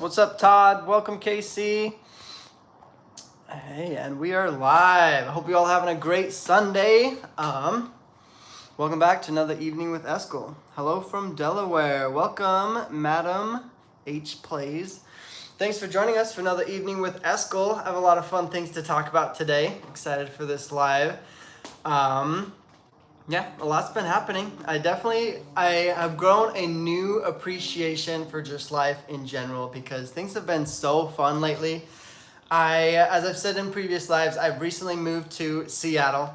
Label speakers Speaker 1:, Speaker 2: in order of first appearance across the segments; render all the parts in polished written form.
Speaker 1: What's up, Todd? Welcome, KC. Hey, and we are live. I hope you all having a great Sunday. Welcome back to another evening with Eskel. Hello from Delaware. Welcome, Madam H Plays. Thanks for joining us for another evening with Eskel. I have a lot of fun things to talk about today. Excited for this live. Yeah, a lot's been happening. I have grown a new appreciation for just life in general because things have been so fun lately. As I've said in previous lives, I've recently moved to Seattle,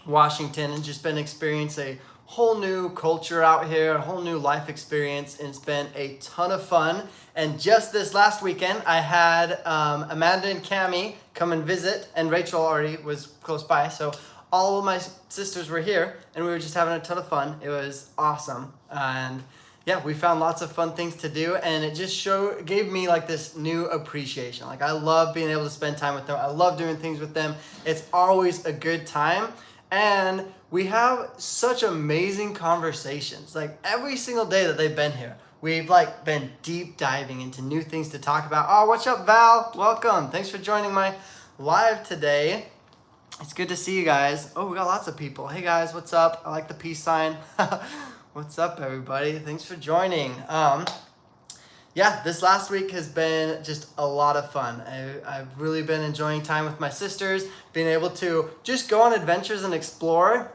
Speaker 1: Washington, and just been experiencing a whole new culture out here, a whole new life experience, and it's been a ton of fun. And just this last weekend, I had Amanda and Cammie come and visit, and Rachel already was close by, so all of my sisters were here, and we were just having a ton of fun. It was awesome, and yeah, we found lots of fun things to do, and it just gave me like this new appreciation. Like, I love being able to spend time with them. I love doing things with them. It's always a good time, and we have such amazing conversations. Like, every single day that they've been here, we've like been deep diving into new things to talk about. Oh, what's up, Val? Welcome. Thanks for joining my live today. It's good to see you guys. Oh, we got lots of people. Hey guys, what's up? I like the peace sign. What's up, everybody? Thanks for joining. Yeah, this last week has been just a lot of fun. I've really been enjoying time with my sisters, being able to just go on adventures and explore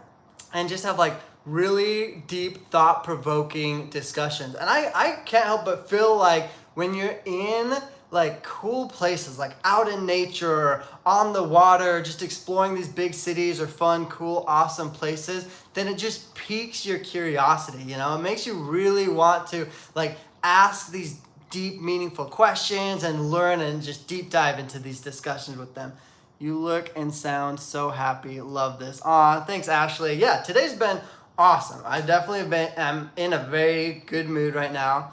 Speaker 1: and just have like really deep, thought-provoking discussions. And I can't help but feel like when you're in like cool places, like out in nature or on the water, just exploring these big cities or fun, cool, awesome places, then it just piques your curiosity, you know? It makes you really want to like ask these deep, meaningful questions and learn and just deep dive into these discussions with them. You look and sound so happy. Love this. Aw, thanks, Ashley. Yeah, today's been awesome. I definitely am in a very good mood right now.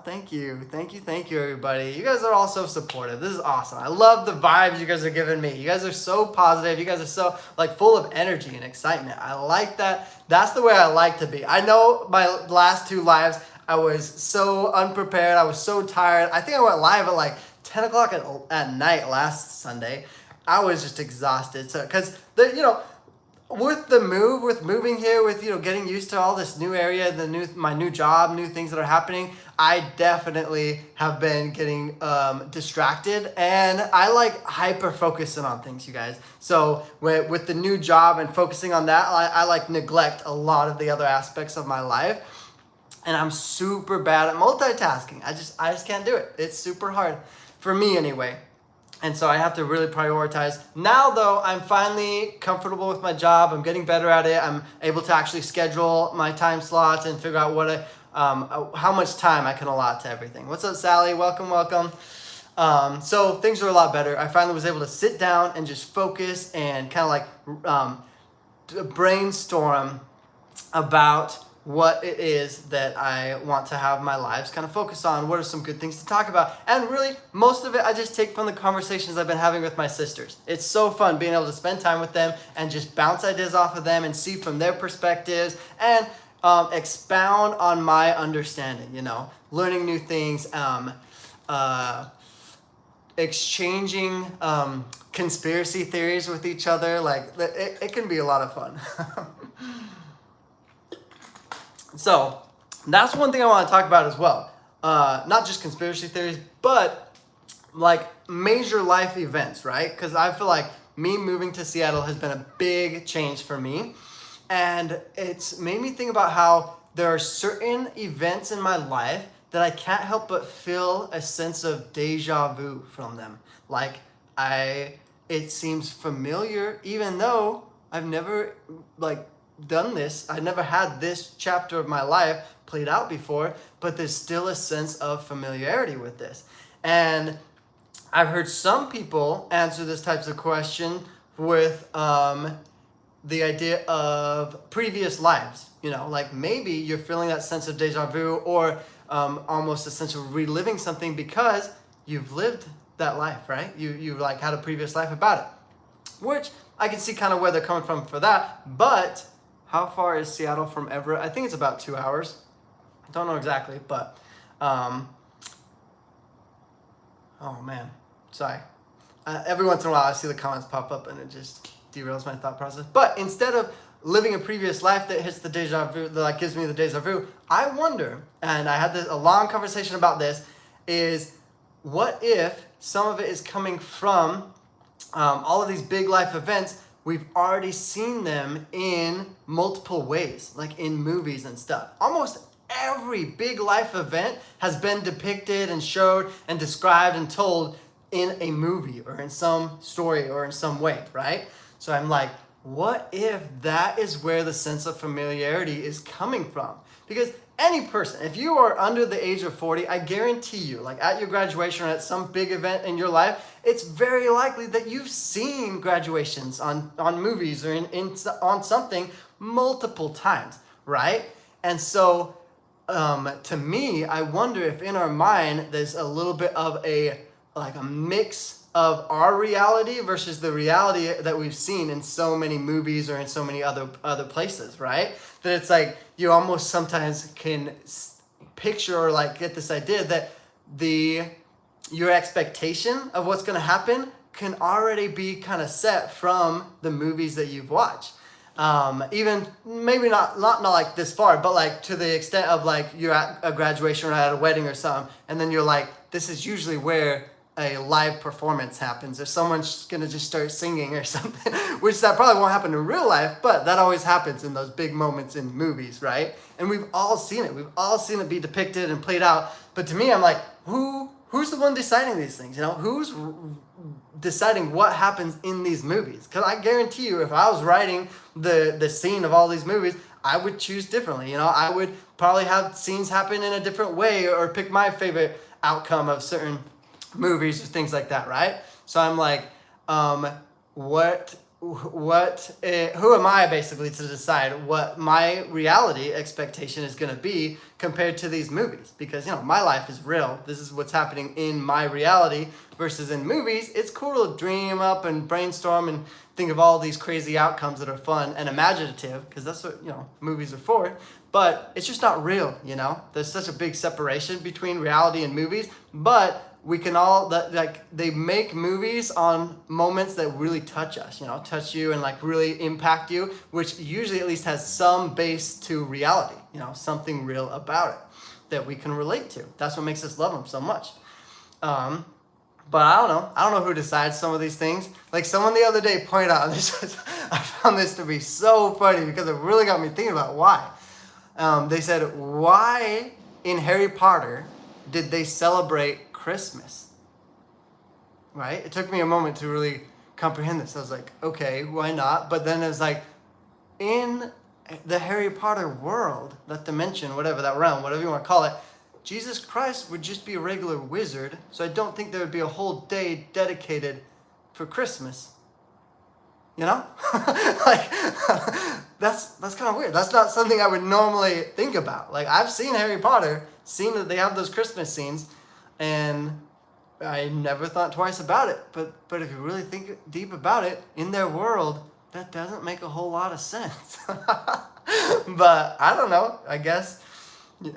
Speaker 1: Thank you, everybody. You guys are all so supportive. This is awesome. I love the vibes you guys are giving me. You guys are so positive. You guys are so like full of energy and excitement. I like that. That's the way I like to be. I know my last two lives, I was so unprepared. I was so tired. I think I went live at like 10 o'clock at night last Sunday. I was just exhausted. So, because with moving here, with getting used to all this new area, my new job, new things that are happening, I definitely have been getting distracted, and I like hyper focusing on things, you guys. So with the new job and focusing on that, I like neglect a lot of the other aspects of my life, and I'm super bad at multitasking. I just can't do it. It's super hard for me anyway. And so I have to really prioritize. Now, though, I'm finally comfortable with my job. I'm getting better at it. I'm able to actually schedule my time slots and figure out how much time I can allot to everything. What's up, Sally? Welcome. So things are a lot better. I finally was able to sit down and just focus and kind of like brainstorm about what it is that I want to have my lives kind of focus on. What are some good things to talk about? And really, most of it I just take from the conversations I've been having with my sisters. It's so fun being able to spend time with them and just bounce ideas off of them and see from their perspectives and expound on my understanding, learning new things, exchanging conspiracy theories with each other. Like, it can be a lot of fun. So that's one thing I want to talk about as well. Not just conspiracy theories, but like major life events, right? Because I feel like me moving to Seattle has been a big change for me. And it's made me think about how there are certain events in my life that I can't help but feel a sense of deja vu from them. Like it seems familiar, even though I've never done this. I never had this chapter of my life played out before, but there's still a sense of familiarity with this. And I've heard some people answer this types of question with the idea of previous lives. Like maybe you're feeling that sense of deja vu or almost a sense of reliving something because you've lived that life, right? You've like had a previous life about it, which I can see kind of where they're coming from for that. But how far is Seattle from Everett? I think it's about 2 hours. Don't know exactly, but oh man, sorry. Every once in a while I see the comments pop up and it just derails my thought process. But instead of living a previous life that hits the deja vu, that gives me the deja vu, I wonder, and I had a long conversation about this, is what if some of it is coming from all of these big life events? We've already seen them in multiple ways, like in movies and stuff. Almost every big life event has been depicted and showed and described and told in a movie or in some story or in some way, right? So I'm like, what if that is where the sense of familiarity is coming from? Because any person, if you are under the age of 40, I guarantee you, like at your graduation or at some big event in your life, it's very likely that you've seen graduations on movies or on something multiple times, right? And so to me, I wonder if in our mind there's a little bit of a mix of our reality versus the reality that we've seen in so many movies or in so many other places, right? That it's like you almost sometimes can picture or like get this idea that your expectation of what's going to happen can already be kind of set from the movies that you've watched. Even maybe not like this far, but like to the extent of like you're at a graduation or at a wedding or something, and then you're like, this is usually where a live performance happens, or someone's gonna just start singing or something, which that probably won't happen in real life, but that always happens in those big moments in movies, right? And we've all seen it. We've all seen it be depicted and played out. But to me, I'm like, who's the one deciding these things? You know, who's deciding what happens in these movies? Because I guarantee you, if I was writing the scene of all these movies, I would choose differently. You know, I would probably have scenes happen in a different way or pick my favorite outcome of certain movies or things like that, right? So I'm like, who am I basically to decide what my reality expectation is going to be compared to these movies? Because, you know, my life is real. This is what's happening in my reality versus in movies. It's cool to dream up and brainstorm and think of all these crazy outcomes that are fun and imaginative, because that's what, you know, movies are for. But it's just not real, you know? There's such a big separation between reality and movies, but we can all, like, they make movies on moments that really touch us, you know, touch you and like really impact you, which usually at least has some base to reality, you know, something real about it that we can relate to. That's what makes us love them so much. But I don't know who decides some of these things. Like someone the other day pointed out, and I found this to be so funny because it really got me thinking about why. They said, why in Harry Potter did they celebrate Christmas? Right? It took me a moment to really comprehend this. I was like, okay, why not? But then it was like, in the Harry Potter world, that dimension, whatever, that realm, whatever you want to call it, Jesus Christ would just be a regular wizard, so I don't think there would be a whole day dedicated for Christmas. You know? Like, that's kind of weird. That's not something I would normally think about. Like, I've seen Harry Potter, seen that they have those Christmas scenes, and I never thought twice about it. But if you really think deep about it, in their world, that doesn't make a whole lot of sense. But I don't know. I guess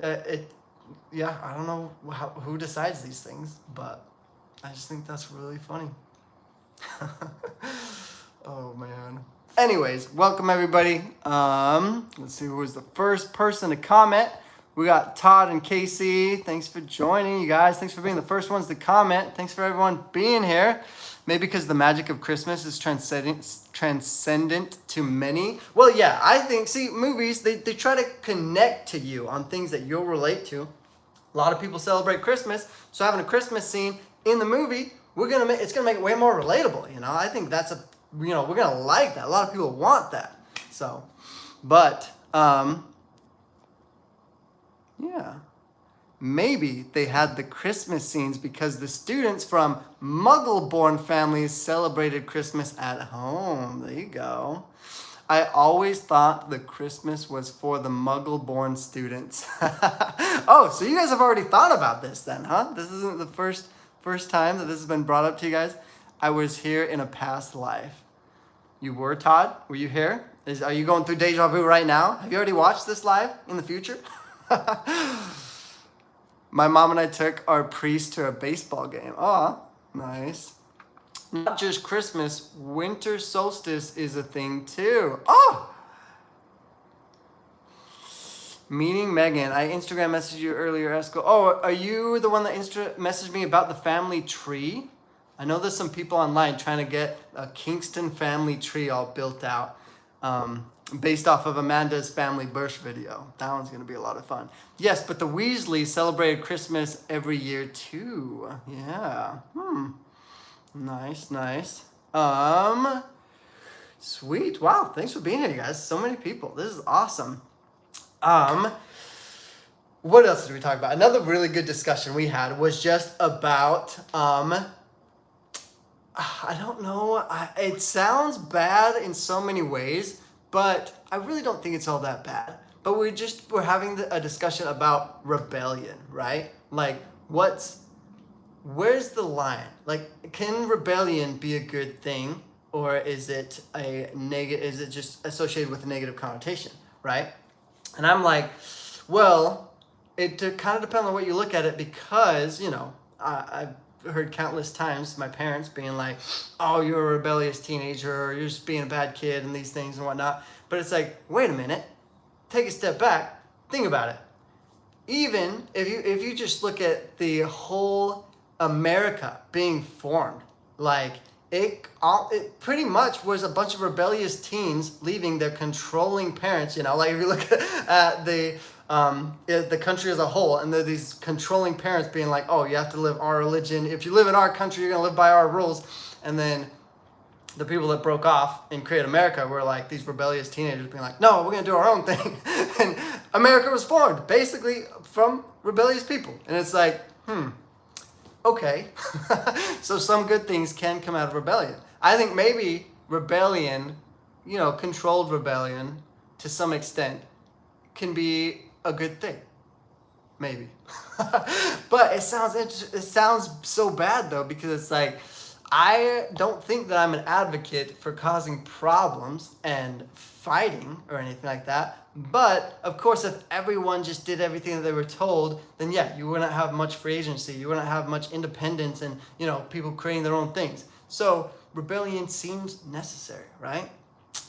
Speaker 1: I don't know who decides these things, but I just think that's really funny. Oh man. Anyways, welcome everybody. Let's see who was the first person to comment. We got Todd and Casey. Thanks for joining, you guys. Thanks for being the first ones to comment. Thanks for everyone being here. Maybe because the magic of Christmas is transcendent to many. Well, yeah, I think, see, movies, they try to connect to you on things that you'll relate to. A lot of people celebrate Christmas, so having a Christmas scene in the movie, it's gonna make it way more relatable, you know? I think that's we're gonna like that. A lot of people want that. So, but, yeah. Maybe they had the Christmas scenes because the students from Muggle-born families celebrated Christmas at home. There you go. I always thought the Christmas was for the Muggle-born students. Oh, so you guys have already thought about this then, huh? This isn't the first time that this has been brought up to you guys. I was here in a past life. You were, Todd? Were you here? Are you going through Deja Vu right now? Have you already watched this live in the future? My mom and I took our priest to a baseball game. Oh, nice. Not just Christmas, winter solstice is a thing too. Oh! Meeting Megan. I Instagram messaged you earlier, Eskel. Oh, are you the one that messaged me about the family tree? I know there's some people online trying to get a Kingston family tree all built out, based off of Amanda's family birth video. That one's going to be a lot of fun. Yes, but the Weasleys celebrated Christmas every year too. Yeah. Nice, nice. Sweet. Wow, thanks for being here, you guys. So many people. This is awesome. What else did we talk about? Another really good discussion we had was just about, I don't know, it sounds bad in so many ways, but I really don't think it's all that bad. But we're having a discussion about rebellion, right? Like, where's the line? Like, can rebellion be a good thing, or is it is it just associated with a negative connotation, right? And I'm like, well, it kind of depends on what you look at it, because, you know, I've heard countless times my parents being like, oh, you're a rebellious teenager, or you're just being a bad kid, and these things and whatnot. But it's like, wait a minute, take a step back, think about it. Even if you just look at the whole America being formed, like, it pretty much was a bunch of rebellious teens leaving their controlling parents, you know, like if you look at the country as a whole, and there are these controlling parents being like, oh, you have to live our religion. If you live in our country, you're going to live by our rules. And then the people that broke off and created America were like these rebellious teenagers being like, no, we're going to do our own thing. And America was formed basically from rebellious people. And it's like, okay. So some good things can come out of rebellion. I think maybe rebellion, you know, controlled rebellion to some extent can be a good thing. Maybe. But it sounds so bad though, because it's like, I don't think that I'm an advocate for causing problems and fighting or anything like that. But of course, if everyone just did everything that they were told, then yeah, you wouldn't have much free agency. You wouldn't have much independence and, you know, people creating their own things. So rebellion seems necessary, right?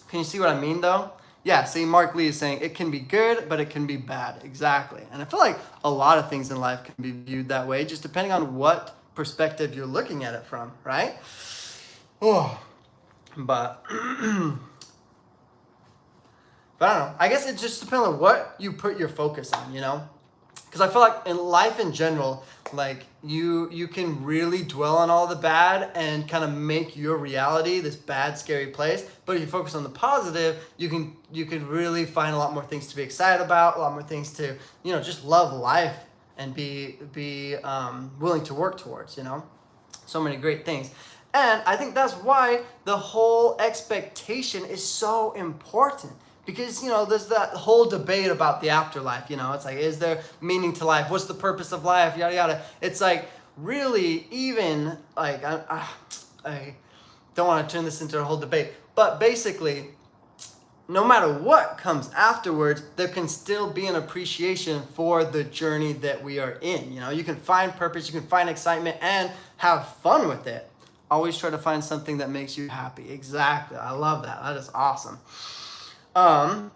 Speaker 1: Can you see what I mean though? Yeah, see, Mark Lee is saying it can be good, but it can be bad. Exactly. And I feel like a lot of things in life can be viewed that way, just depending on what perspective you're looking at it from, right? Oh, but I don't know. I guess it just depends on what you put your focus on, you know? Because I feel like in life in general, like you can really dwell on all the bad and kind of make your reality this bad, scary place. But if you focus on the positive, you can really find a lot more things to be excited about, a lot more things to, you know, just love life and be willing to work towards, you know? So many great things. And I think that's why the whole expectation is so important. Because, you know, there's that whole debate about the afterlife, you know? It's like, is there meaning to life? What's the purpose of life? Yada, yada. It's like, really, even, like, I don't want to turn this into a whole debate. But basically, no matter what comes afterwards, there can still be an appreciation for the journey that we are in. You know, you can find purpose, you can find excitement, and have fun with it. Always try to find something that makes you happy. Exactly. I love that. That is awesome. And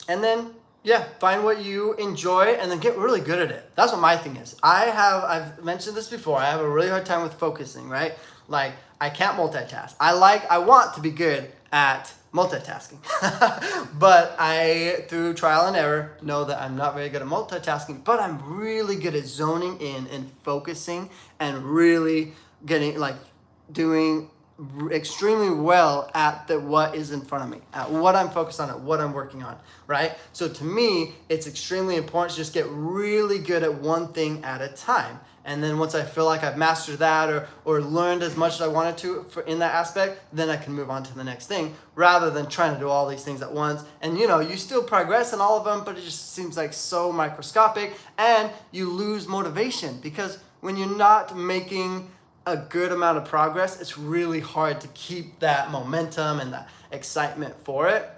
Speaker 1: then, yeah, find what you enjoy and then get really good at it. That's what my thing is. I've mentioned this before. I have a really hard time with focusing, right? Like, I can't multitask. I want to be good at multitasking. But I, through trial and error, know that I'm not very good at multitasking, but I'm really good at zoning in and focusing and really getting, like, doing extremely well at what is in front of me, at what I'm focused on, at what I'm working on, right? So to me, it's extremely important to just get really good at one thing at a time. And then once I feel like I've mastered that or learned as much as I wanted to in that aspect, then I can move on to the next thing rather than trying to do all these things at once. And, you know, you still progress in all of them, but it just seems like so microscopic, and you lose motivation because when you're not making a good amount of progress, it's really hard to keep that momentum and that excitement for it.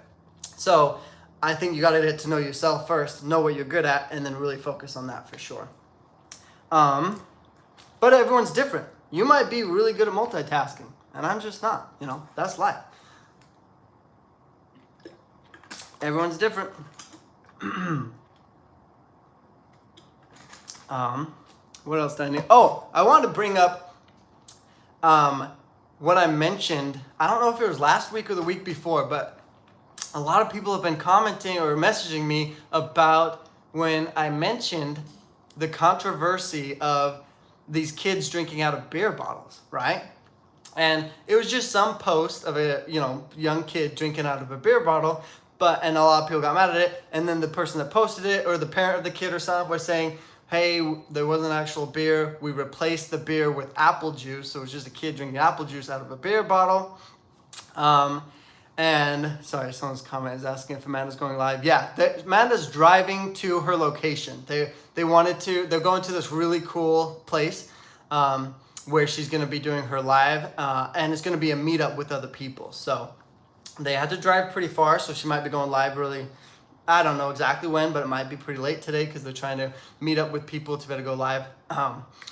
Speaker 1: So I think you got to get to know yourself first, know what you're good at, and then really focus on that for sure. But everyone's different. You might be really good at multitasking, and I'm just not. That's life. Everyone's different. What else did I need? Oh, I wanted to bring up what I mentioned. I don't know if it was last week or the week before, but a lot of people have been commenting or messaging me about when I mentioned the controversy of these kids drinking out of beer bottles, right? And it was just some post of a young kid drinking out of a beer bottle, and a lot of people got mad at it. And then the person that posted it, or the parent of the kid or something, was saying, hey, there wasn't actual beer. We replaced the beer with apple juice. So it was just a kid drinking apple juice out of a beer bottle. And sorry, someone's comment is asking if Amanda's going live. Yeah, Amanda's driving to her location. They're going to this really cool place where she's going to be doing her live, and it's going to be a meetup with other people. So they had to drive pretty far, so she might be going live really, I don't know exactly when, but it might be pretty late today because they're trying to meet up with people to be able to go live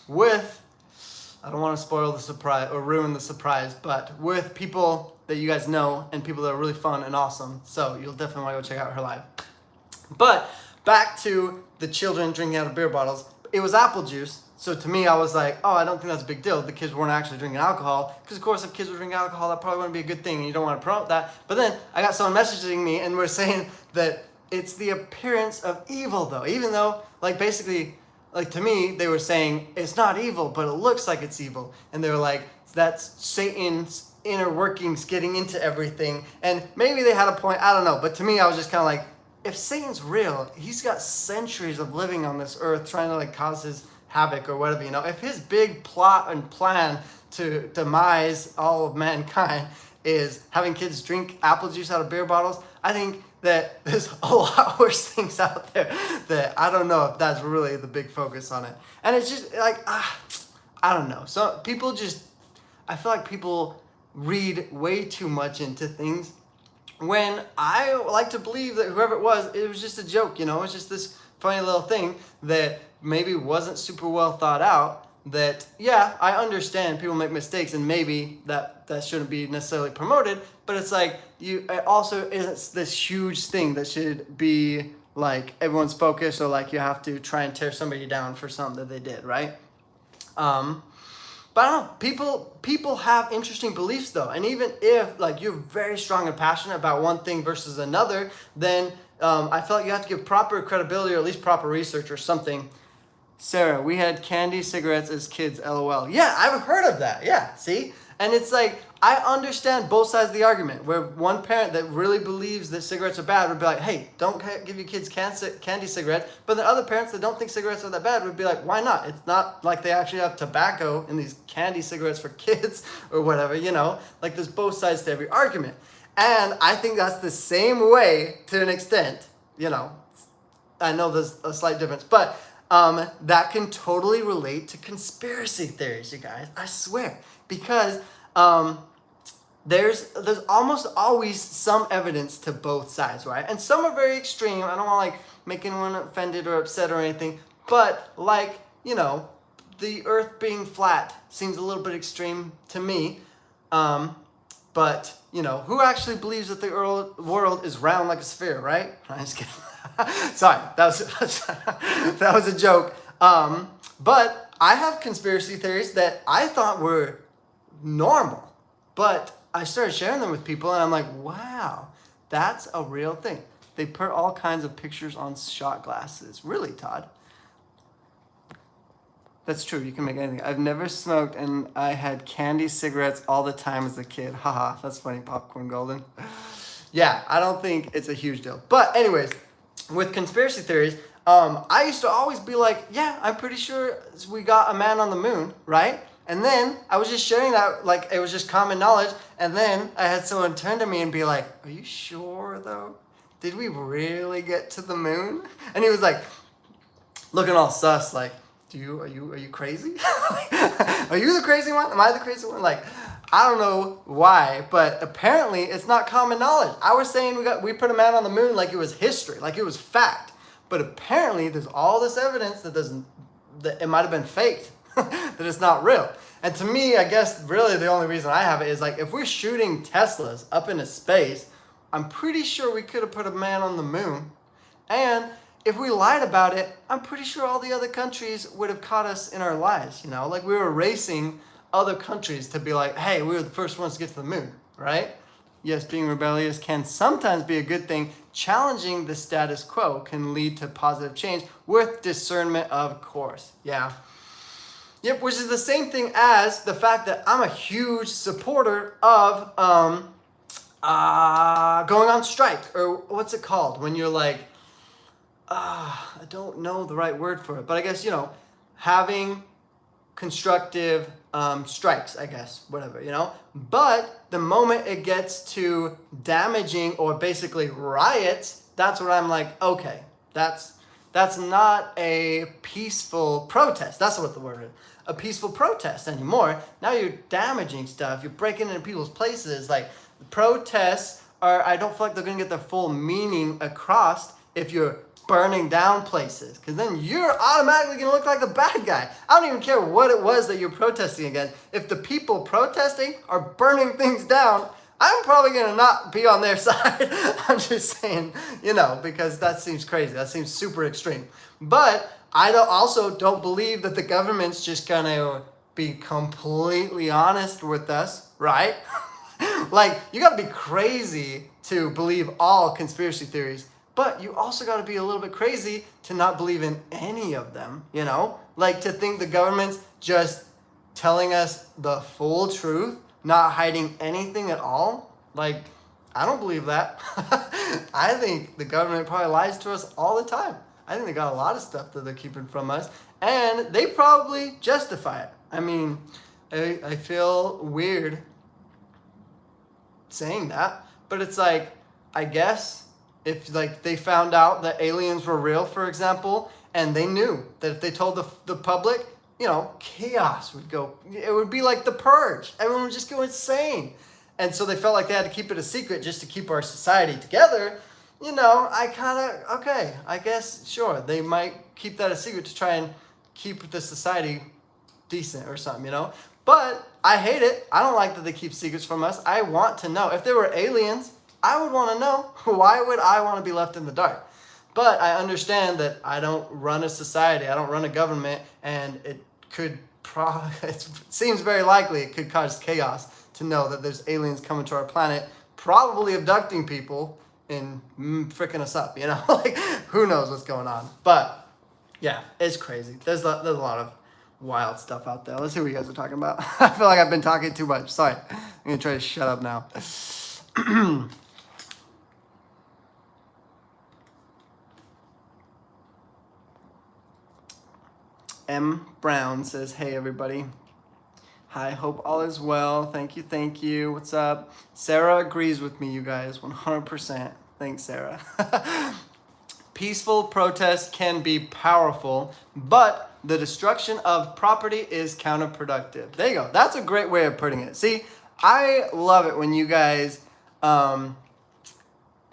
Speaker 1: with, I don't want to spoil the surprise or ruin the surprise, but with people that you guys know and people that are really fun and awesome. So you'll definitely want to go check out her live. But back to the children drinking out of beer bottles. It was apple juice. So to me, I was like, oh, I don't think that's a big deal. The kids weren't actually drinking alcohol. Because, of course, if kids were drinking alcohol, that probably wouldn't be a good thing. And you don't want to promote that. But then I got someone messaging me and we're saying that it's the appearance of evil, though. Even though, basically, to me, they were saying it's not evil, but it looks like it's evil. And they were like, that's Satan's inner workings getting into everything. And maybe they had a point. I don't know. But to me, I was just kind of like, if Satan's real, he's got centuries of living on this earth trying to cause his havoc or whatever, if his big plot and plan to demise all of mankind is having kids drink apple juice out of beer bottles, I think that there's a lot worse things out there that I don't know if that's really the big focus on it. And it's just I don't know. So I feel like people read way too much into things when I like to believe that whoever it was just a joke, it was just this funny little thing that maybe wasn't super well thought out. That, yeah, I understand people make mistakes and maybe that shouldn't be necessarily promoted, but it's it also isn't this huge thing that should be everyone's focus, or you have to try and tear somebody down for something that they did, right? But I don't know, people have interesting beliefs though, and even if you're very strong and passionate about one thing versus another, then I feel like you have to give proper credibility or at least proper research or something. Sarah, we had candy cigarettes as kids, LOL. Yeah, I've heard of that. Yeah, see? And it's I understand both sides of the argument, where one parent that really believes that cigarettes are bad would be like, hey, don't give your kids candy cigarettes. But the other parents that don't think cigarettes are that bad would be like, why not? It's not like they actually have tobacco in these candy cigarettes for kids or whatever, there's both sides to every argument. And I think that's the same way to an extent, I know there's a slight difference, but that can totally relate to conspiracy theories, you guys. I swear. Because there's almost always some evidence to both sides, right? And some are very extreme. I don't want to make anyone offended or upset or anything. But the earth being flat seems a little bit extreme to me. But who actually believes that the world is round like a sphere, right? I'm just kidding. Sorry, that was a joke. But I have conspiracy theories that I thought were normal, but I started sharing them with people, and I'm like, wow, that's a real thing. They put all kinds of pictures on shot glasses. Really, Todd? That's true. You can make anything. I've never smoked, and I had candy cigarettes all the time as a kid. Haha, that's funny, Popcorn Golden. Yeah, I don't think it's a huge deal. But anyways, with conspiracy theories, I used to always be like, yeah, I'm pretty sure we got a man on the moon, right? And then I was just sharing that it was just common knowledge. And then I had someone turn to me and be like, are you sure though? Did we really get to the moon? And he was looking all sus, are you crazy? Are you the crazy one? Am I the crazy one? I don't know why, but apparently it's not common knowledge. I was saying we put a man on the moon like it was history, like it was fact. But apparently there's all this evidence that it might have been faked, that it's not real. And to me, I guess really the only reason I have it is like if we're shooting Teslas up into space, I'm pretty sure we could have put a man on the moon. And if we lied about it, I'm pretty sure all the other countries would have caught us in our lies, you know? Like we were racing other countries to be like, hey, we were the first ones to get to the moon, right? Yes, being rebellious can sometimes be a good thing. Challenging the status quo can lead to positive change with discernment, of course. Yeah. Yep, which is the same thing as the fact that I'm a huge supporter of going on strike, or what's it called when you're like, I don't know the right word for it, but I guess, you know, having constructive strikes, I guess, whatever, you know. But the moment it gets to damaging or basically riots, that's where I'm like, okay, that's not a peaceful protest. That's what the word is. A peaceful protest anymore. Now you're damaging stuff. You're breaking into people's places. Like protests I don't feel like they're gonna get the full meaning across if you're burning down places, because then you're automatically going to look like the bad guy. I don't even care what it was that you're protesting against. If the people protesting are burning things down, I'm probably going to not be on their side. I'm just saying, you know, because that seems crazy. That seems super extreme. But I also don't believe that the government's just going to be completely honest with us, right? Like, you got to be crazy to believe all conspiracy theories. But you also got to be a little bit crazy to not believe in any of them, you know? Like to think the government's just telling us the full truth, not hiding anything at all. Like, I don't believe that. I think the government probably lies to us all the time. I think they got a lot of stuff that they're keeping from us, and they probably justify it. I mean, I feel weird saying that, but it's like, I guess if like they found out that aliens were real, for example, and they knew that if they told the public, you know, chaos would go. It would be like the purge. Everyone would just go insane. And so they felt like they had to keep it a secret just to keep our society together. You know, okay, I guess, sure, they might keep that a secret to try and keep the society decent or something, you know? But I hate it. I don't like that they keep secrets from us. I want to know. If there were aliens, I would want to know. Why would I want to be left in the dark? But I understand that I don't run a society. I don't run a government, and it seems very likely it could cause chaos to know that there's aliens coming to our planet, probably abducting people and freaking us up, you know? Like, who knows what's going on? But yeah, it's crazy. There's a lot of wild stuff out there. Let's see what you guys are talking about. I feel like I've been talking too much. Sorry. I'm going to try to shut up now. M. Brown says, hey, everybody. Hi, hope all is well. Thank you. What's up? Sarah agrees with me, you guys, 100%. Thanks, Sarah. Peaceful protest can be powerful, but the destruction of property is counterproductive. There you go. That's a great way of putting it. See, I love it when you guys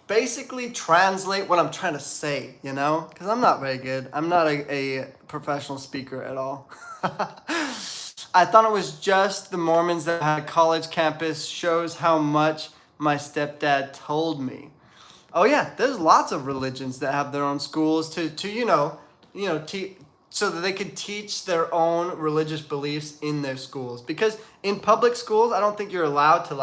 Speaker 1: basically translate what I'm trying to say, you know? Because I'm not very good. I'm not a professional speaker at all. I thought it was just the Mormons that had a college campus. Shows how much my stepdad told me. Oh yeah, there's lots of religions that have their own schools to so that they could teach their own religious beliefs in their schools. Because in public schools, I don't think you're allowed to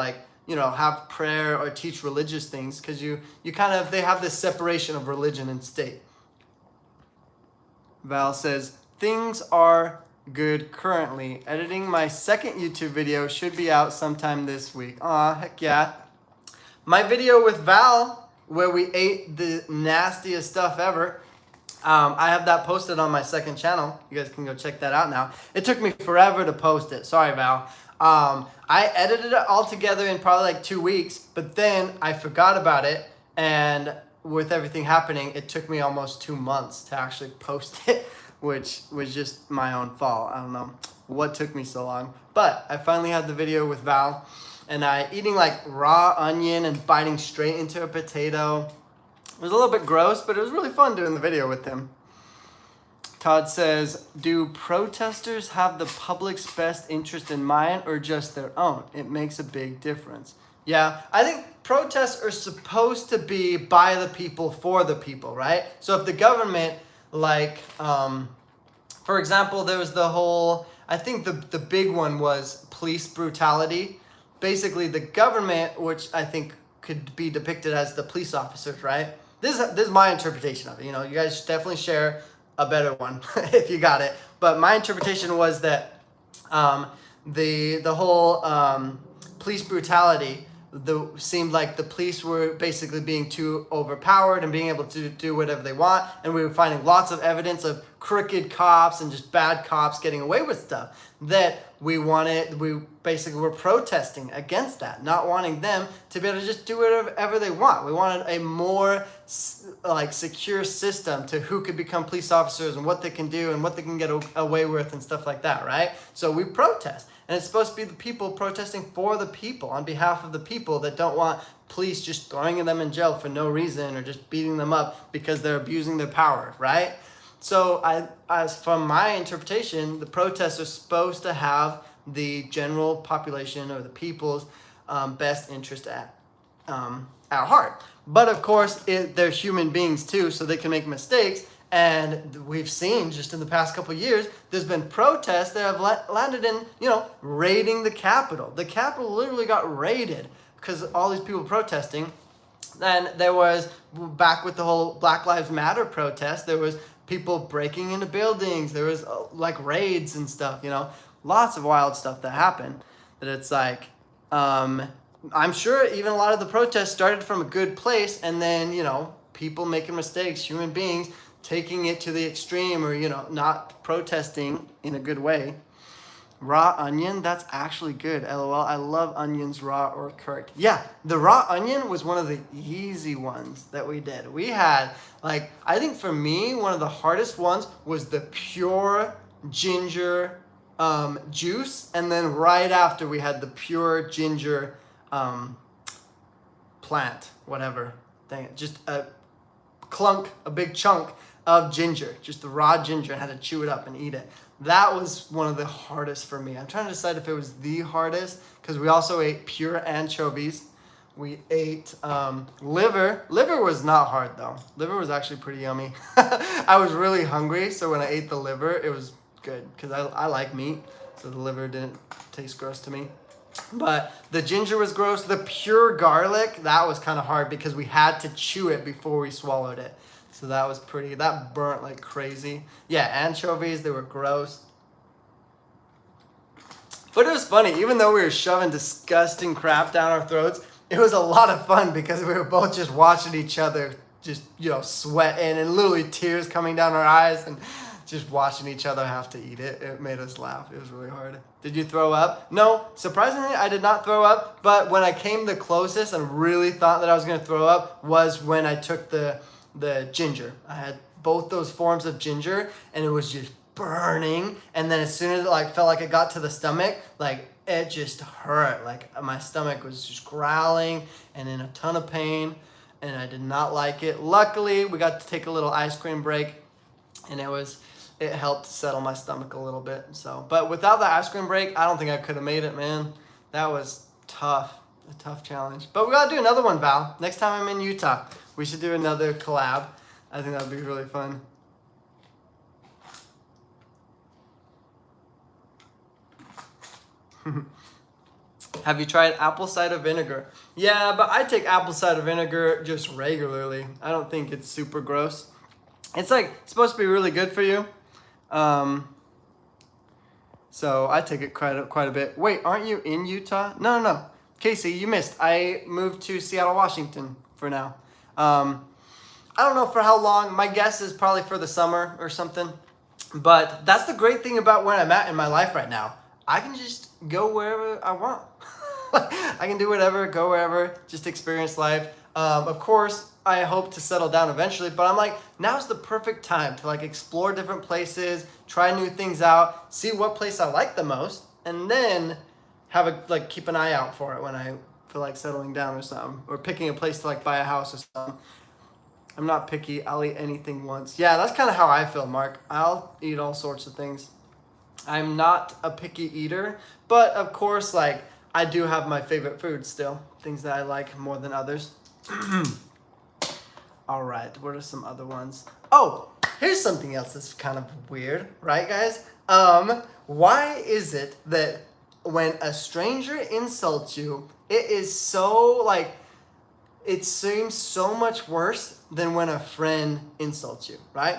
Speaker 1: have prayer or teach religious things, because they have this separation of religion and state. Val says, things are good currently. Editing my second YouTube video should be out sometime this week. Aw, heck yeah. My video with Val, where we ate the nastiest stuff ever, I have that posted on my second channel. You guys can go check that out now. It took me forever to post it. Sorry, Val. I edited it all together in probably like 2 weeks, but then I forgot about it, and with everything happening, it took me almost 2 months to actually post it, which was just my own fault. I don't know. what took me so long. But I finally had the video with Val, and I eating like raw onion and biting straight into a potato. It was a little bit gross, but it was really fun doing the video with him. Todd says, do protesters have the public's best interest in mind or just their own? It makes a big difference. Yeah, I think protests are supposed to be by the people, for the people, right? So if the government, like, for example, there was the whole, I think the big one was police brutality. Basically, the government, which I think could be depicted as the police officers, right? This is my interpretation of it. You know, you guys should definitely share a better one if you got it. But my interpretation was that the whole police brutality, seemed like the police were basically being too overpowered and being able to do whatever they want, and we were finding lots of evidence of crooked cops and just bad cops getting away with stuff that we basically were protesting against that, not wanting them to be able to just do whatever they want. We wanted a more like secure system to who could become police officers and what they can do and what they can get away with and stuff like that, right? So we protest. And it's supposed to be the people protesting for the people, on behalf of the people that don't want police just throwing them in jail for no reason or just beating them up because they're abusing their power, right? So as from my interpretation, the protests are supposed to have the general population or the people's best interest at heart. But of course, they're human beings too, so they can make mistakes. And we've seen just in the past couple of years, there's been protests that have landed in, raiding the Capitol. The Capitol literally got raided because all these people protesting. Then there was, back with the whole Black Lives Matter protest, there was people breaking into buildings. There was like raids and stuff, lots of wild stuff that happened. That it's like, I'm sure even a lot of the protests started from a good place, and then, people making mistakes, human beings, taking it to the extreme or, not protesting in a good way. Raw onion, that's actually good, LOL. I love onions raw or cooked. Yeah, the raw onion was one of the easy ones that we did. We had, I think for me, one of the hardest ones was the pure ginger juice. And then right after we had the pure ginger plant, whatever. Dang it, just a big chunk of ginger, just the raw ginger, and had to chew it up and eat it. That was one of the hardest for me. I'm trying to decide if it was the hardest, because we also ate pure anchovies. We ate liver. Liver was not hard though. Liver was actually pretty yummy. I was really hungry, so when I ate the liver, it was good, because I like meat, so the liver didn't taste gross to me. But the ginger was gross. The pure garlic, that was kind of hard because we had to chew it before we swallowed it. So that burnt like crazy. Yeah, anchovies, they were gross. But it was funny, even though we were shoving disgusting crap down our throats, it was a lot of fun because we were both just watching each other just, sweating and literally tears coming down our eyes and just watching each other have to eat it. It made us laugh. It was really hard. Did you throw up? No, surprisingly, I did not throw up. But when I came the closest and really thought that I was going to throw up was when I took the ginger. I had both those forms of ginger, and it was just burning. And then as soon as it felt like it got to the stomach, it just hurt. My stomach was just growling and in a ton of pain, and I did not like it. Luckily, we got to take a little ice cream break, and it helped settle my stomach a little bit. So, but without the ice cream break, I don't think I could have made it, man. That was tough, a tough challenge. But we gotta do another one, Val. Next time I'm in Utah, we should do another collab. I think that'd be really fun. Have you tried apple cider vinegar? Yeah, but I take apple cider vinegar just regularly. I don't think it's super gross. It's supposed to be really good for you. So I take it quite a bit. Wait, aren't you in Utah? No. Casey, you missed. I moved to Seattle, Washington for now. I don't know for how long. My guess is probably for the summer or something. But that's the great thing about where I'm at in my life right now. I can just go wherever I want. I can do whatever, go wherever, just experience life. Of course, I hope to settle down eventually, but I'm like, now's the perfect time to like explore different places, try new things out, see what place I like the most, and then keep an eye out for it when I feel like settling down or something, or picking a place to like buy a house or something. I'm not picky. I'll eat anything once. Yeah, that's kind of how I feel, Mark. I'll eat all sorts of things. I'm not a picky eater, but of course, like, I do have my favorite foods still, things that I like more than others. All right, what are some other ones? Oh, here's something else that's kind of weird, right, guys? Why is it that when a stranger insults you, it is so, like, it seems so much worse than when a friend insults you, right?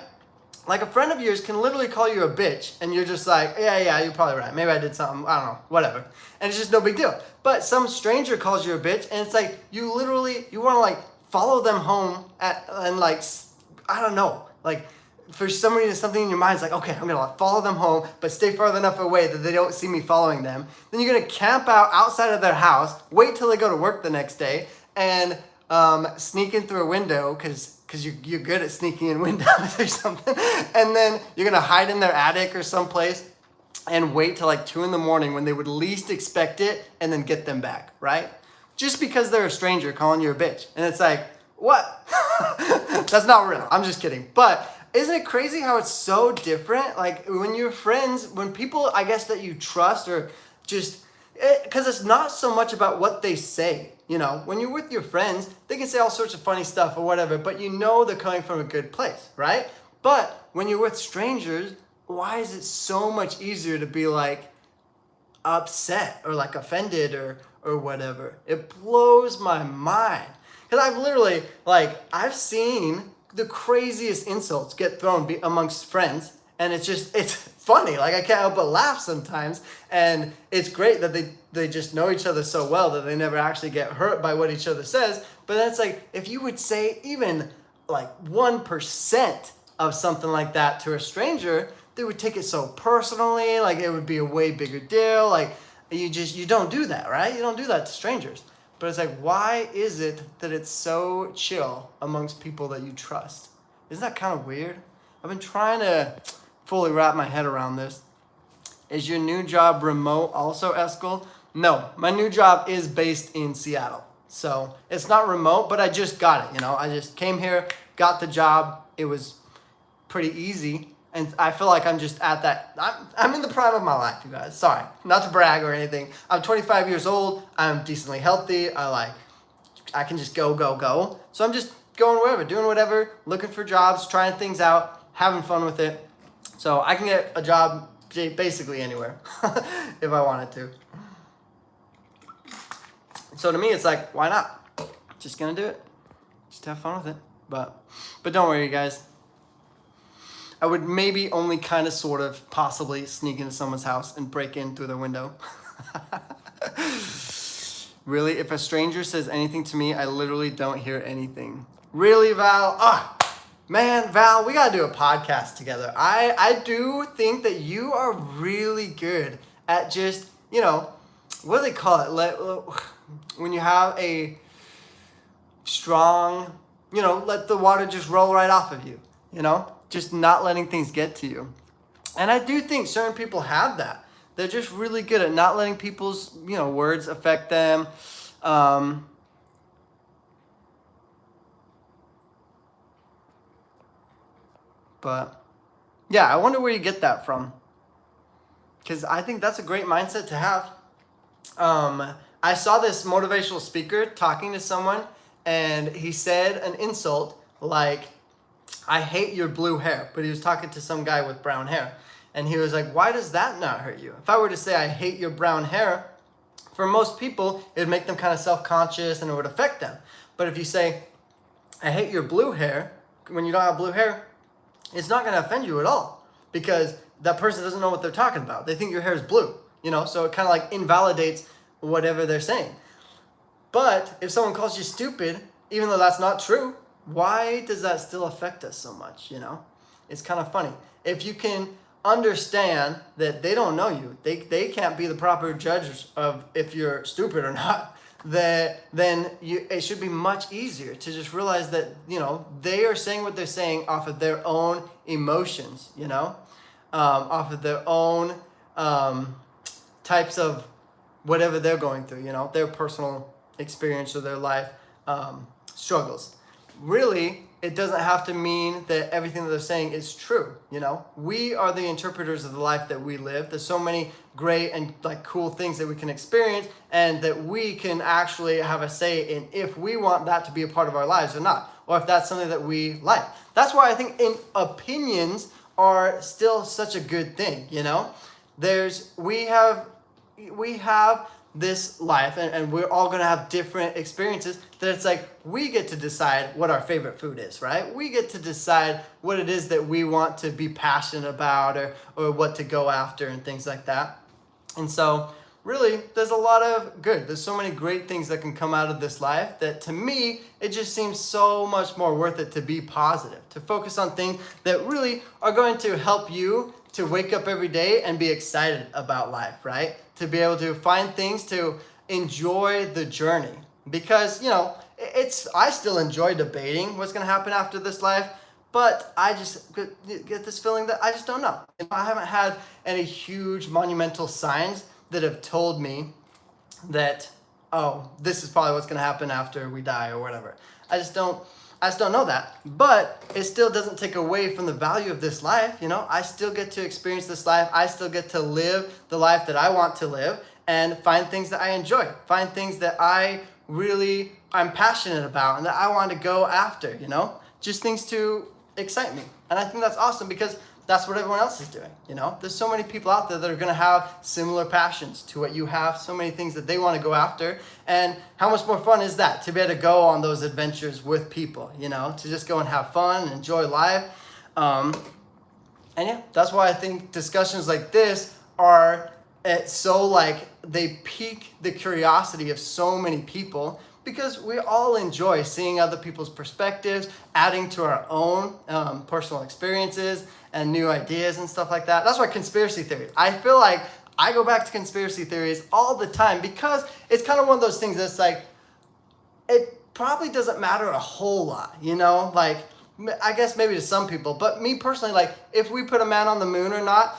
Speaker 1: Like, a friend of yours can literally call you a bitch, and you're just like, yeah, you're probably right. Maybe I did something, I don't know, whatever. And it's just no big deal. But some stranger calls you a bitch, and it's like, you want to, like, follow them home and, like, I don't know. Like, for some reason, something in your mind is like, okay, I'm going to follow them home, but stay far enough away that they don't see me following them. Then you're going to camp out outside of their house, wait till they go to work the next day, and sneak in through a window, because you're good at sneaking in windows or something. And then you're going to hide in their attic or someplace and wait till like 2 a.m. when they would least expect it, and then get them back, right? Just because they're a stranger calling you a bitch. And it's like, what? That's not real. I'm just kidding. But isn't it crazy how it's so different? Like, when you're friends, when people, I guess, that you trust, or just, because it's not so much about what they say. You know, when you're with your friends, they can say all sorts of funny stuff or whatever, but you know they're coming from a good place, right? But when you're with strangers, why is it so much easier to be like upset or like offended or whatever? It blows my mind. Because I've literally, like, I've seen the craziest insults get thrown amongst friends, and it's funny. Like, I can't help but laugh sometimes, and it's great that they just know each other so well that they never actually get hurt by what each other says. But that's like, if you would say even like 1% of something like that to a stranger, they would take it so personally. Like, it would be a way bigger deal. Like, you don't do that, right? You don't do that to strangers. But it's like, why is it that it's so chill amongst people that you trust? Isn't that kind of weird? I've been trying to fully wrap my head around this. Is your new job remote also, Eskel? No, my new job is based in Seattle. So it's not remote, but I just got it, I just came here, got the job. It was pretty easy. And I feel like I'm just at that, I'm in the prime of my life, you guys. Sorry, not to brag or anything. I'm 25 years old. I'm decently healthy. I can just go. So I'm just going wherever, doing whatever, looking for jobs, trying things out, having fun with it. So I can get a job basically anywhere if I wanted to. So to me, it's like, why not? Just gonna do it. Just have fun with it. But don't worry, you guys. I would maybe only kind of, sort of, possibly sneak into someone's house and break in through their window. Really? If a stranger says anything to me, I literally don't hear anything. Really, Val? Man, Val, we gotta do a podcast together. I do think that you are really good at just, what do they call it? When you have a strong, let the water just roll right off of you, just not letting things get to you. And I do think certain people have that. They're just really good at not letting people's, words affect them. But yeah, I wonder where you get that from. Because I think that's a great mindset to have. I saw this motivational speaker talking to someone, and he said an insult like, I hate your blue hair. But he was talking to some guy with brown hair. And he was like, why does that not hurt you? If I were to say I hate your brown hair, for most people, it would make them kind of self-conscious and it would affect them. But if you say, I hate your blue hair, when you don't have blue hair, it's not going to offend you at all. Because that person doesn't know what they're talking about. They think your hair is blue, so it kind of like invalidates whatever they're saying. But if someone calls you stupid, even though that's not true, why does that still affect us so much, It's kind of funny. If you can understand that they don't know you, they can't be the proper judge of if you're stupid or not, then it should be much easier to just realize that, they are saying what they're saying off of their own emotions, off of their own types of whatever they're going through, their personal experience or their life struggles. Really, it doesn't have to mean that everything that they're saying is true. We are the interpreters of the life that we live. There's so many great and cool things that we can experience, and that we can actually have a say in if we want that to be a part of our lives or not, or if that's something that we like. That's why I think opinions are still such a good thing. We have this life, and we're all going to have different experiences, that it's we get to decide what our favorite food is, right? We get to decide what it is that we want to be passionate about, or what to go after and things like that. And so really, there's a lot of good. There's so many great things that can come out of this life that, to me, it just seems so much more worth it to be positive, to focus on things that really are going to help you to wake up every day and be excited about life, right? To be able to find things to enjoy the journey. Because, I still enjoy debating what's going to happen after this life, but I just get this feeling that I just don't know. I haven't had any huge monumental signs that have told me that, oh, this is probably what's going to happen after we die or whatever. I just don't know that. But it still doesn't take away from the value of this life. I still get to experience this life. I still get to live the life that I want to live, and find things that I enjoy, find things that I'm passionate about and that I want to go after, just things to excite me. And I think that's awesome, because that's what everyone else is doing. There's so many people out there that are going to have similar passions to what you have, so many things that they want to go after. And how much more fun is that, to be able to go on those adventures with people, to just go and have fun and enjoy life. And yeah, that's why I think discussions like this are they pique the curiosity of so many people, because we all enjoy seeing other people's perspectives, adding to our own personal experiences and new ideas and stuff like that. That's why conspiracy theories, I feel like I go back to conspiracy theories all the time, because it's kind of one of those things that's it probably doesn't matter a whole lot, I guess maybe to some people, but me personally, if we put a man on the moon or not,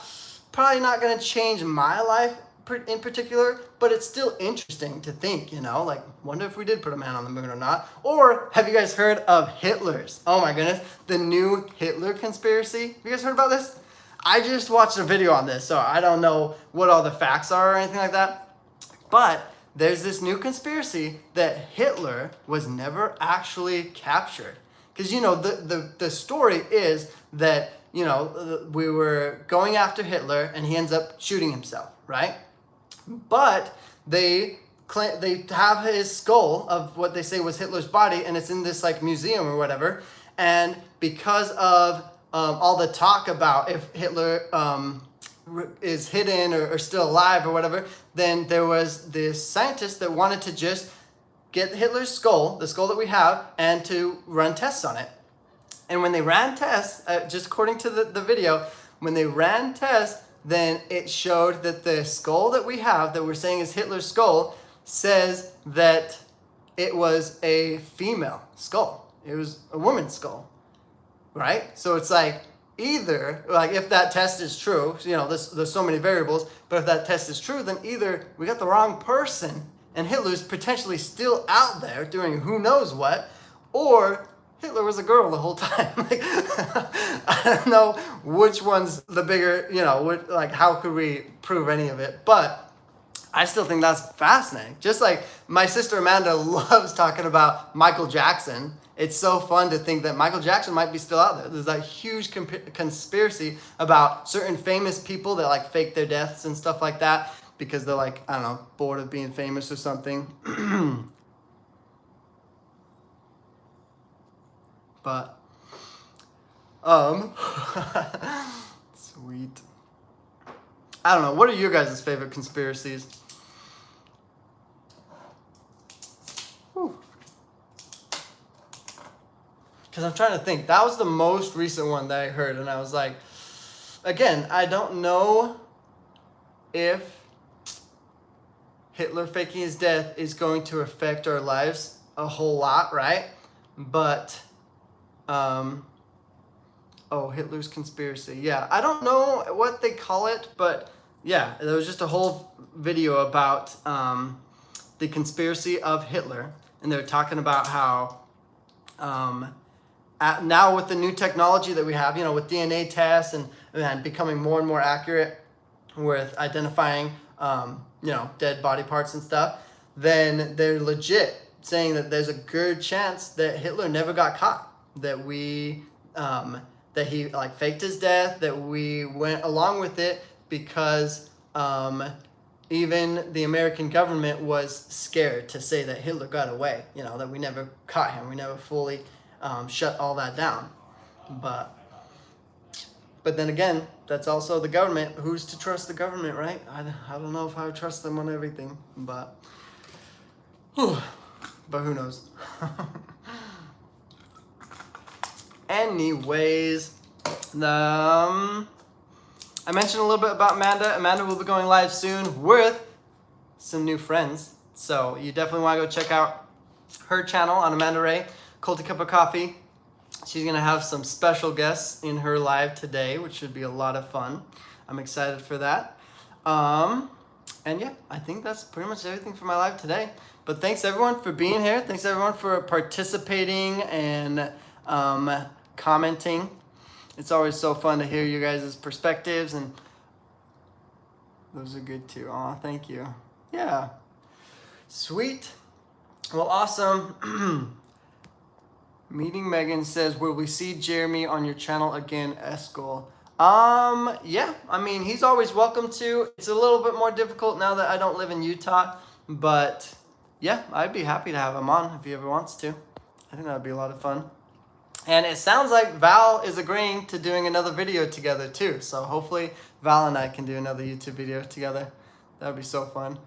Speaker 1: probably not going to change my life in particular, but it's still interesting to think, wonder if we did put a man on the moon or not. Or have you guys heard of Hitler's? Oh my goodness, the new Hitler conspiracy. Have you guys heard about this? I just watched a video on this, so I don't know what all the facts are or anything like that. But there's this new conspiracy that Hitler was never actually captured. Because, the story is that, we were going after Hitler and he ends up shooting himself, right? But they have his skull of what they say was Hitler's body, and it's in this museum or whatever. And because of all the talk about if Hitler is hidden or still alive or whatever, then there was this scientist that wanted to just get Hitler's skull, the skull that we have, and to run tests on it. And when they ran tests, just according to the video, when they ran tests, then it showed that the skull that we have, that we're saying is Hitler's skull, says that it was a female skull. It was a woman's skull, right? So it's either, if that test is true, there's so many variables, but if that test is true, then either we got the wrong person and Hitler's potentially still out there doing who knows what, or Hitler was a girl the whole time. I don't know which one's the bigger, how could we prove any of it? But I still think that's fascinating. Just like my sister Amanda loves talking about Michael Jackson. It's so fun to think that Michael Jackson might be still out there. There's that huge conspiracy about certain famous people that fake their deaths and stuff like that, because they're I don't know, bored of being famous or something. But, sweet. I don't know. What are your guys' favorite conspiracies? Because I'm trying to think. That was the most recent one that I heard, and I was again, I don't know if Hitler faking his death is going to affect our lives a whole lot, right? But, oh, Hitler's conspiracy. Yeah, I don't know what they call it, but yeah, there was just a whole video about the conspiracy of Hitler. And they're talking about how now with the new technology that we have, you know, with DNA tests and becoming more and more accurate with identifying, you know, dead body parts and stuff, then they're legit saying that there's a good chance that Hitler never got caught, that that he like faked his death, that we went along with it because even the American government was scared to say that Hitler got away, you know, that we never caught him, we never fully shut all that down. But then again, that's also the government. Who's to trust the government, right? I don't know if I would trust them on everything, but who knows? Anyways, I mentioned a little bit about Amanda. Amanda will be going live soon with some new friends. So you definitely want to go check out her channel on Amanda Ray, Culty Cup of Coffee. She's going to have some special guests in her live today, which should be a lot of fun. I'm excited for that. And yeah, I think that's pretty much everything for my live today. But thanks everyone for being here. Thanks everyone for participating and commenting. It's always so fun to hear you guys' perspectives, and those are good too. Aw, thank you. Yeah. Sweet. Well, awesome. Meeting Megan says, will we see Jeremy on your channel again, Eskel? Yeah, I mean, he's always welcome to. It's a little bit more difficult now that I don't live in Utah, but yeah, I'd be happy to have him on if he ever wants to. I think that'd be a lot of fun. And it sounds like Val is agreeing to doing another video together too. So hopefully Val and I can do another YouTube video together. That would be so fun.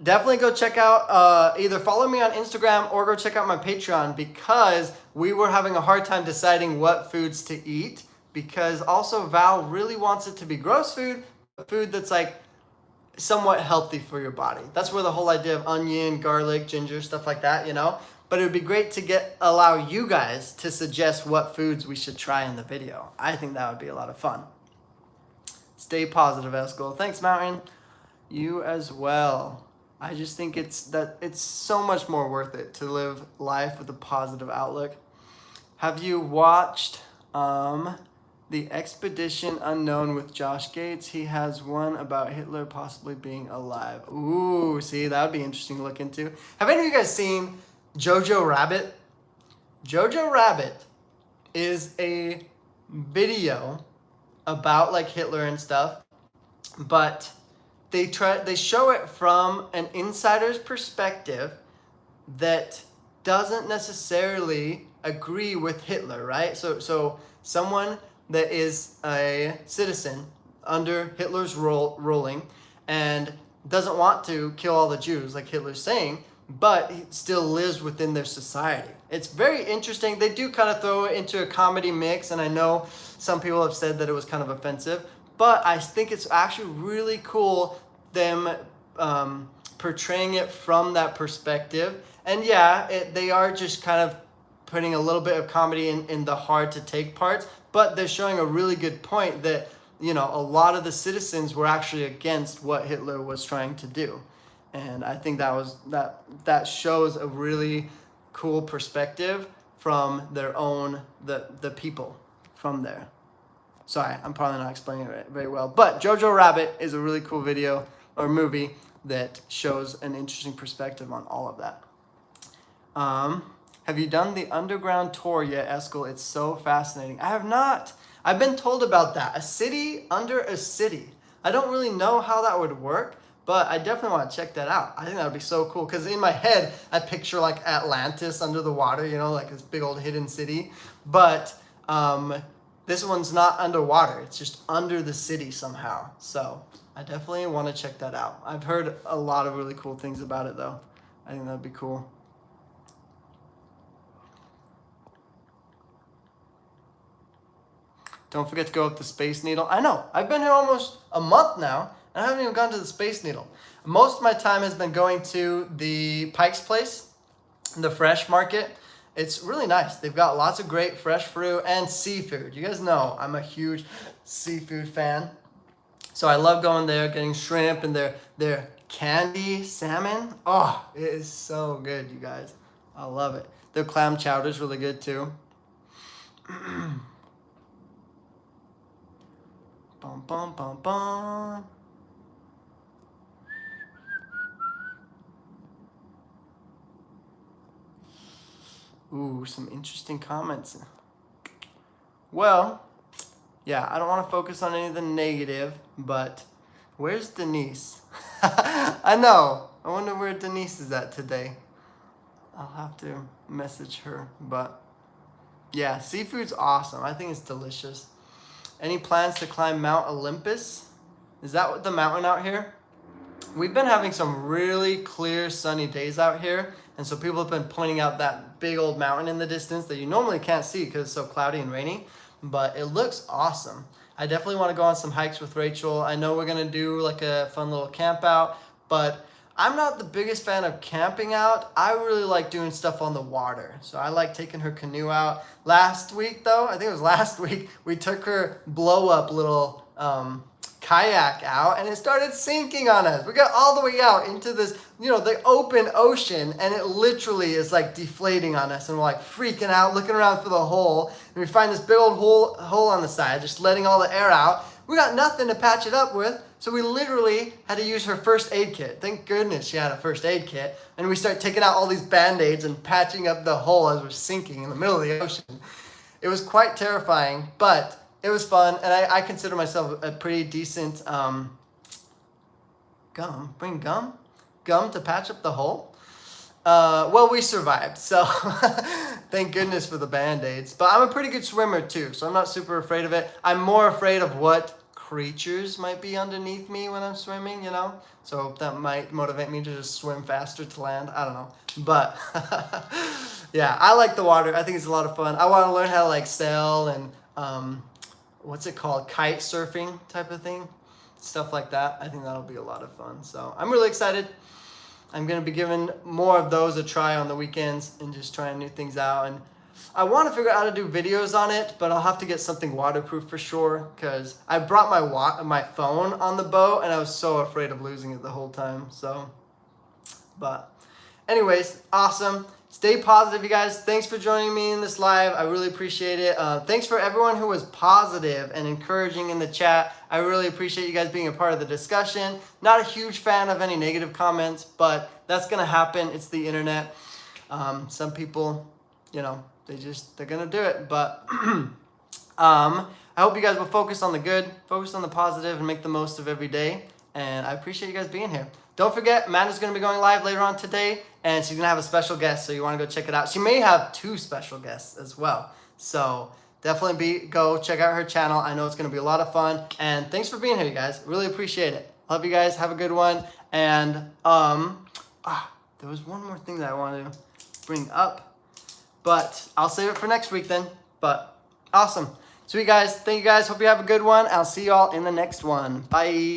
Speaker 1: Definitely go check out, either follow me on Instagram or go check out my Patreon, because we were having a hard time deciding what foods to eat, because also Val really wants it to be gross food, food that's like somewhat healthy for your body. That's where the whole idea of onion, garlic, ginger, stuff like that, you know? But it would be great to allow you guys to suggest what foods we should try in the video. I think that would be a lot of fun. Stay positive, Eskel. Thanks, Mountain. You as well. I just think it's so much more worth it to live life with a positive outlook. Have you watched The Expedition Unknown with Josh Gates? He has one about Hitler possibly being alive. Ooh, see, that would be interesting to look into. Have any of you guys seen Jojo Rabbit? Jojo Rabbit is a video about like Hitler and stuff, but they show it from an insider's perspective that doesn't necessarily agree with Hitler, right? So someone that is a citizen under Hitler's ruling and doesn't want to kill all the Jews like Hitler's saying, but he still lives within their society. It's very interesting. They do kind of throw it into a comedy mix, and I know some people have said that it was kind of offensive, but I think it's actually really cool them portraying it from that perspective. And yeah, they are just kind of putting a little bit of comedy in the hard to take parts, but they're showing a really good point that, you know, a lot of the citizens were actually against what Hitler was trying to do. And I think that shows a really cool perspective from their own, the people from there. Sorry, I'm probably not explaining it very well, but Jojo Rabbit is a really cool video or movie that shows an interesting perspective on all of that. Have you done the underground tour yet, Eskel? It's so fascinating. I have not. I've been told about that. A city under a city. I don't really know how that would work, but I definitely want to check that out. I think that would be so cool, because in my head, I picture like Atlantis under the water, you know, like this big old hidden city. But this one's not underwater. It's just under the city somehow. So I definitely want to check that out. I've heard a lot of really cool things about it, though. I think that'd be cool. Don't forget to go up the Space Needle. I know. I've been here almost a month now, and I haven't even gone to the Space Needle. Most of my time has been going to the Pike's Place, the fresh market. It's really nice. They've got lots of great fresh fruit and seafood. You guys know I'm a huge seafood fan. So I love going there, getting shrimp and their candy salmon. Oh, it is so good, you guys. I love it. Their clam chowder is really good too. Bum, bum, bum, bum. Ooh, some interesting comments. Well, yeah, I don't want to focus on any of the negative, but where's Denise? I know. I wonder where Denise is at today. I'll have to message her, but yeah, seafood's awesome. I think it's delicious. Any plans to climb Mount Olympus? Is that what the mountain out here? We've been having some really clear sunny days out here, and so people have been pointing out that big old mountain in the distance that you normally can't see because it's so cloudy and rainy, but it looks awesome. I definitely want to go on some hikes with Rachel. I know we're going to do like a fun little camp out, but I'm not the biggest fan of camping out. I really like doing stuff on the water. So I like taking her canoe out. Last week though, I think it was last week, we took her blow up little kayak out and it started sinking on us. We got all the way out into this, the open ocean, and it literally is like deflating on us, and we're like freaking out, looking around for the hole, and we find this big old hole on the side, just letting all the air out. We got nothing to patch it up with, so we literally had to use her first aid kit. Thank goodness she had a first aid kit, and we start taking out all these band-aids and patching up the hole as we're sinking in the middle of the ocean. It was quite terrifying, but it was fun, and I consider myself a pretty decent gum to patch up the hole. Well, we survived, so thank goodness for the band-aids. But I'm a pretty good swimmer too, so I'm not super afraid of it. I'm more afraid of what creatures might be underneath me when I'm swimming, so that might motivate me to just swim faster to land. I don't know, but yeah, I like the water. I think it's a lot of fun. I want to learn how to like sail and what's it called, kite surfing type of thing, stuff like that. I think that'll be a lot of fun, so I'm really excited. I'm going to be giving more of those a try on the weekends and just trying new things out. And I want to figure out how to do videos on it, but I'll have to get something waterproof for sure, because I brought my phone on the boat and I was so afraid of losing it the whole time. So, but anyways, awesome. Stay positive, you guys. Thanks for joining me in this live. I really appreciate it. Thanks for everyone who was positive and encouraging in the chat. I really appreciate you guys being a part of the discussion. Not a huge fan of any negative comments, but that's going to happen. It's the internet. Some people, they're going to do it. But I hope you guys will focus on the good, focus on the positive, and make the most of every day. And I appreciate you guys being here. Don't forget, Amanda's going to be going live later on today, and she's going to have a special guest, so you want to go check it out. She may have 2 special guests as well. So definitely go check out her channel. I know it's going to be a lot of fun. And thanks for being here, you guys. Really appreciate it. Love you guys. Have a good one. And there was one more thing that I wanted to bring up, but I'll save it for next week then. But awesome. Sweet guys. Thank you guys. Hope you have a good one. I'll see you all in the next one. Bye.